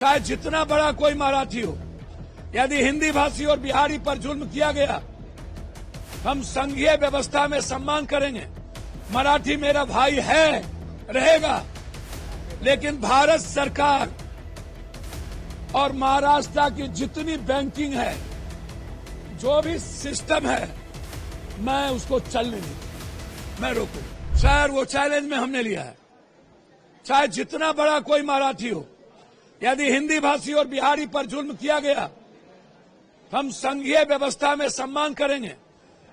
चाहे जितना बड़ा कोई मराठी हो, यदि हिंदी भाषी और बिहारी पर जुल्म किया गया, हम संघीय व्यवस्था में सम्मान करेंगे। मराठी मेरा भाई है, रहेगा, लेकिन भारत सरकार और महाराष्ट्र की जितनी बैंकिंग है, जो भी सिस्टम है, मैं उसको चलने नहीं दूंगा, मैं रोकूंगा। सर, वो चैलेंज में हमने लिया है। चाहे जितना बड़ा कोई मराठी हो, यदि हिंदी भाषी और बिहारी पर जुल्म किया गया, हम संघीय व्यवस्था में सम्मान करेंगे।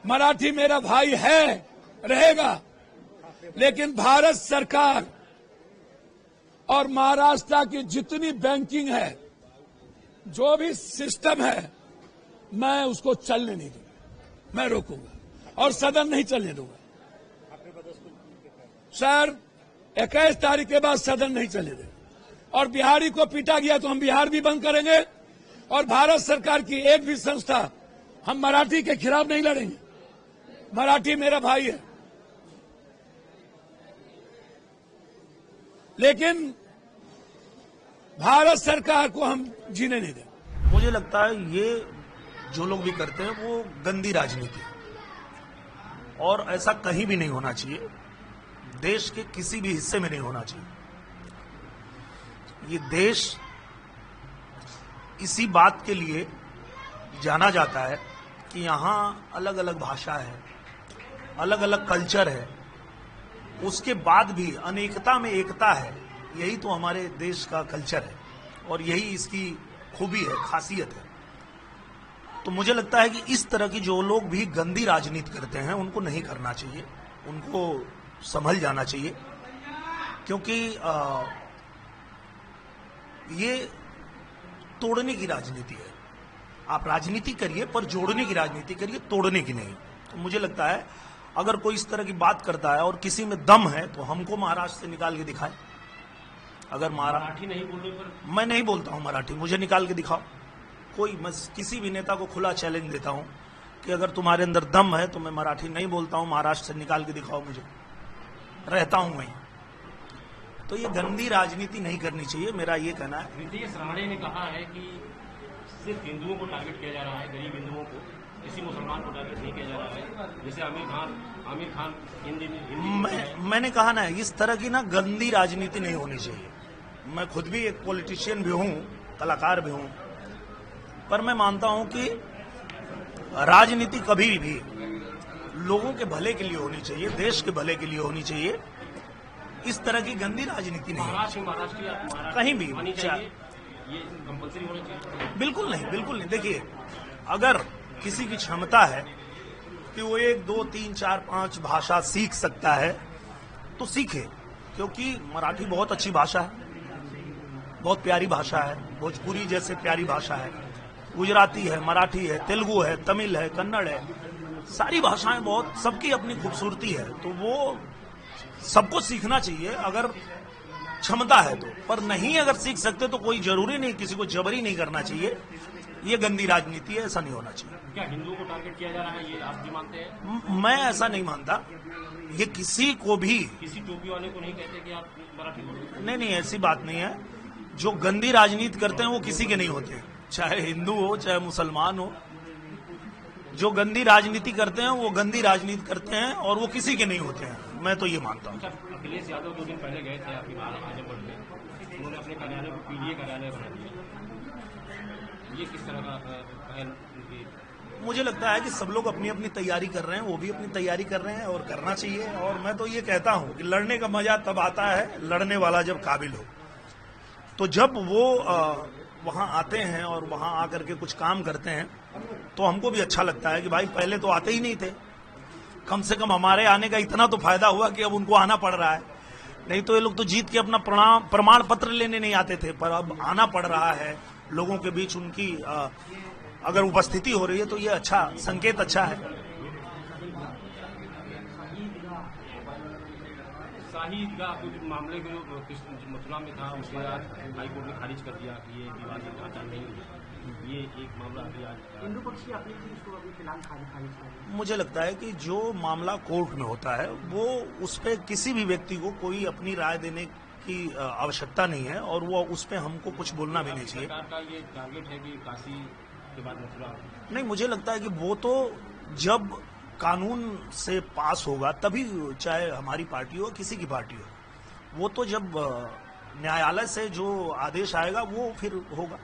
मराठी मेरा भाई है, रहेगा, लेकिन भारत सरकार और महाराष्ट्र की जितनी बैंकिंग है, जो भी सिस्टम है, मैं उसको चलने नहीं दूंगा, मैं रोकूंगा और सदन नहीं चलने दूंगा। सर, 21 तारीख के बाद सदन नहीं चले देंगे। और बिहारी को पीटा गया तो हम बिहार भी बंद करेंगे, और भारत सरकार की एक भी संस्था, हम मराठी के खिलाफ नहीं लड़ेंगे। मराठी मेरा भाई है, लेकिन भारत सरकार को हम जीने नहीं देंगे। मुझे लगता है ये जो लोग भी करते हैं वो गंदी राजनीति है, और ऐसा कहीं भी नहीं होना चाहिए। देश के किसी भी हिस्से में नहीं होना चाहिए। ये देश इसी बात के लिए जाना जाता है कि यहाँ अलग अलग भाषा है, अलग अलग कल्चर है, उसके बाद भी अनेकता में एकता है। यही तो हमारे देश का कल्चर है और यही इसकी खूबी है, खासियत है। तो मुझे लगता है कि इस तरह की जो लोग भी गंदी राजनीति करते हैं उनको नहीं करना चाहिए, उनको संभल जाना चाहिए, क्योंकि ये तोड़ने की राजनीति है। आप राजनीति करिए पर जोड़ने की राजनीति करिए, तोड़ने की नहीं। तो मुझे लगता है अगर कोई इस तरह की बात करता है और किसी में दम है तो हमको महाराष्ट्र से निकाल के दिखाए। अगर मराठी नहीं बोलने पर मैं नहीं बोलता हूं मराठी, मुझे निकाल के दिखाओ। मैं किसी भी नेता को खुला चैलेंज देता हूं कि अगर तुम्हारे अंदर दम है तो मैं मराठी नहीं बोलता हूं, महाराष्ट्र से निकाल के दिखाओ मुझे, रहता हूं वहीं। तो ये गंदी राजनीति नहीं करनी चाहिए, मेरा ये कहना है। नीतीश राणे ने कहा है कि सिर्फ हिंदुओं को टारगेट किया जा रहा है, गरीब हिंदुओं को, किसी मुसलमान को टारगेट नहीं किया जा रहा है। जैसे आमिर खान हिंदी मैंने कहा ना, इस तरह की ना गंदी राजनीति नहीं होनी चाहिए। मैं खुद भी एक पॉलिटिशियन भी हूं, कलाकार भी हूं, पर मैं मानता हूं कि राजनीति कभी भी लोगों के भले के लिए होनी चाहिए, देश के भले के लिए होनी चाहिए। इस तरह की गंदी राजनीति नहीं, महाराष्ट्र कहीं भी ये कंपल्सरी होना चाहिए। बिल्कुल नहीं, बिल्कुल नहीं। देखिए, अगर किसी की क्षमता है कि वो 1, 2, 3, 4, 5 भाषा सीख सकता है तो सीखे, क्योंकि मराठी बहुत अच्छी भाषा है, बहुत प्यारी भाषा है, भोजपुरी जैसे प्यारी भाषा है, गुजराती है, मराठी है, तेलुगु है, तमिल है, कन्नड़ है, सारी भाषाएं बहुत, सबकी अपनी खूबसूरती है। तो वो सबको सीखना चाहिए अगर क्षमता है तो, पर नहीं अगर सीख सकते तो कोई जरूरी नहीं, किसी को जबरी नहीं करना चाहिए। ये गंदी राजनीति है, ऐसा नहीं होना चाहिए। क्या हिंदुओं को टारगेट किया जा रहा है, ये आप भी मानते हैं? मैं ऐसा नहीं मानता। ये किसी को भी, किसी टोपी वाले को नहीं कहते कि आप मराठी बोलो। नहीं, ऐसी बात नहीं है। जो गंदी राजनीति करते हैं वो किसी के नहीं होते, चाहे हिंदू हो चाहे मुसलमान हो। जो गंदी राजनीति करते हैं वो गंदी राजनीति करते हैं और वो किसी के नहीं होते हैं, मैं तो ये मानता हूँ। अखिलेश यादव 2 दिन पहले गए थे आपकी आजमगढ़ में, उन्होंने अपने कार्यालय को पीडीए कार्यालय बना दिया। ये किस तरह का पहल? मुझे लगता है कि सब लोग अपनी अपनी तैयारी कर रहे हैं, वो भी अपनी तैयारी कर रहे हैं और करना चाहिए। और मैं तो ये कहता हूँ कि लड़ने का मजा तब आता है लड़ने वाला जब काबिल हो। तो जब वो वहां आते हैं और वहां आकर के कुछ काम करते हैं तो हमको भी अच्छा लगता है कि भाई पहले तो आते ही नहीं थे, कम से कम हमारे आने का इतना तो फायदा हुआ कि अब उनको आना पड़ रहा है। नहीं तो ये लोग तो जीत के अपना प्रमाण पत्र लेने नहीं आते थे, पर अब आना पड़ रहा है लोगों के बीच। उनकी अगर उपस्थिति हो रही है तो ये अच्छा संकेत, अच्छा है। शाही ईदगाह मामले को मथुरा में था, उसके बाद हाईकोर्ट ने खारिज कर दिया कि ये विवादित ढांचा नहीं है। ये एक मामला अभी आज हिंदू पक्षी अपनी चीज को अभी फिलहाल खारिज कर दिया। मुझे लगता है कि जो मामला कोर्ट में होता है वो उस पर किसी भी व्यक्ति को कोई अपनी राय देने की आवश्यकता नहीं है और वो उस पर हमको कुछ बोलना भी नहीं चाहिए। सरकार का ये टारगेट है कि काशी के बाद मथुरा। नहीं, मुझे लगता है कि वो तो जब कानून से पास होगा तभी, चाहे हमारी पार्टी हो किसी की पार्टी हो, वो तो जब न्यायालय से जो आदेश आएगा वो फिर होगा।